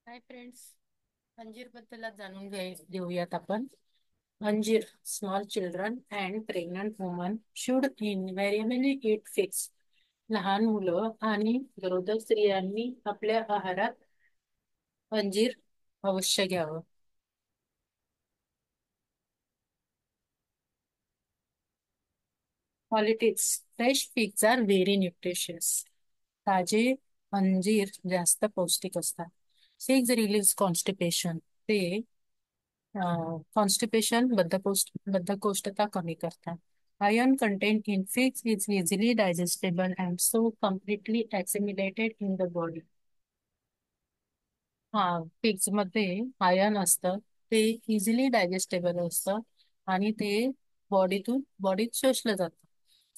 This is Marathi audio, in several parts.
Hi friends. अंजीर बद्दल आज जाणून घेऊयात आपण. अंजीर small children and pregnant women should invariably eat figs. लहान मुलं आणि गरोदर स्त्रियांनी आपल्या आहारात अंजीर अवश्य घ्यावं. Qualities: fresh figs are very nutritious. ताजे अंजीर जास्त पौष्टिक असतात. Figs relieve constipation. ते कॉन्स्टिपेशन बद्धकोष्ठता कमी करतात. Iron content in figs is easily digestible and so completely assimilated in the body. हा, फिग्स मध्ये आयर्न असतं. ते इझिली डायजेस्टेबल असतं आणि ते बॉडीत शोषलं जातं.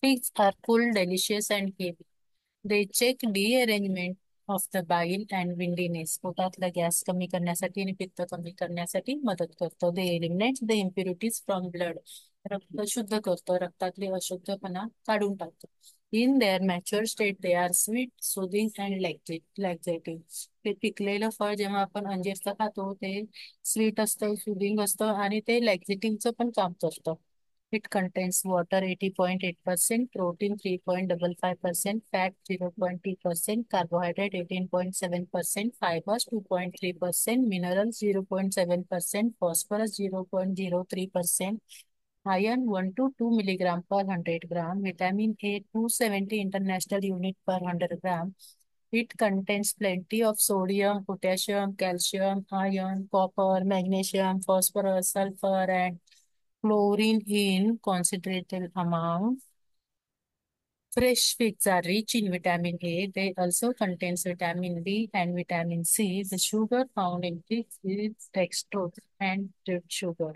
Figs are full, delicious and heavy. They check derangement of the bile and windiness. पोटातला गॅस कमी करण्यासाठी आणि पित्त कमी करण्यासाठी मदत करतो. They eliminate the impurities from blood. रक्त शुद्ध करतो, रक्तातले अशुद्धपणा काढून टाकतो. In their mature state they are sweet, soothing and laxative. ते पिकलेलं फळ जेव्हा आपण अंजीरचं खातो ते स्वीट असतं, सुदिंग असतं आणि ते लॅक्झेटिव्हचं पण काम करतं. It contains water 80.8%, protein 3.55%, fat 0.2%, carbohydrate 18.7%, fibers 2.3%, minerals 0.7%, phosphorus 0.03%, iron 1 to 2 milligram per 100 gram, vitamin A 270 international unit per 100 gram. It contains plenty of sodium, potassium, calcium, iron, copper, magnesium, phosphorus, sulfur, and chlorine in concentrated amount. Fresh figs are rich in vitamin A. They also contains vitamin B and vitamin C. The sugar found in figs is dextrose and fruit sugar.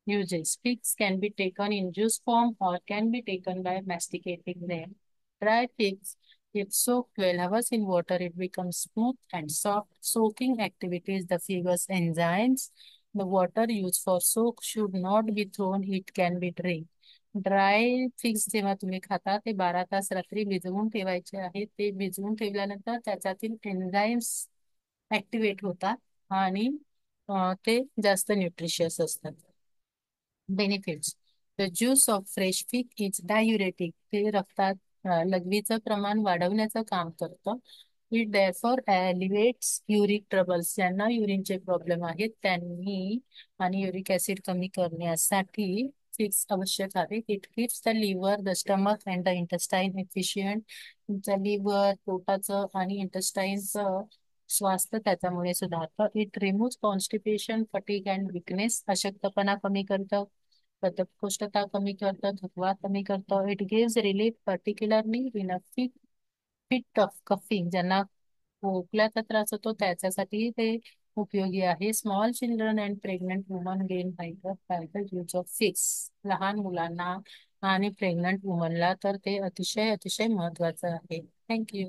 Uses: figs can be taken in juice form or can be taken by masticating them. Dry figs, if soaked 12 hours in water, it becomes smooth and soft. Soaking activities the fig's enzymes. The water used for soak should not be thrown, it can be drained. Dry figs जेव्हा तुम्ही खाता ते 12 तास रात्री भिजवून ठेवायचे आहेत. ते भिजवून ठेवल्यानंतर त्याच्यातील एन्झाईम्स ऍक्टिव्हेट होतात आणि ते जास्त न्यूट्रिशियस असतात. Benefits: the juice of fresh fig is diuretic. ते रक्तात लघवीचं प्रमाण वाढवण्याचं काम करतं. It therefore elevates uric troubles. ज्यांना युरिनचे प्रॉब्लेम आहेत त्यांनी आणि युरिक ऍसिड कमी करण्यासाठी फिग्स अवश्य खावे. It keeps the liver, the stomach and the intestine efficient. तुमचं लिव्हर, पोटाचं आणि इंटेस्टाईनचं स्वास्थ्य त्याच्यामुळे सुधारतं. It remove constipation, fatigue and weakness. अशक्तपणा कमी करतं, बद्धकोष्ठता कमी करतं, थकवा कमी करतं. It gives relief particularly in a fit of coughing. ज्यांना खोकल्याचा त्रास होतो त्याच्यासाठी ते उपयोगी आहे. Small children and pregnant woman gain fibre by the use of figs. लहान मुलांना आणि प्रेग्नंट वुमनला तर ते अतिशय अतिशय महत्वाचं आहे. थँक्यू.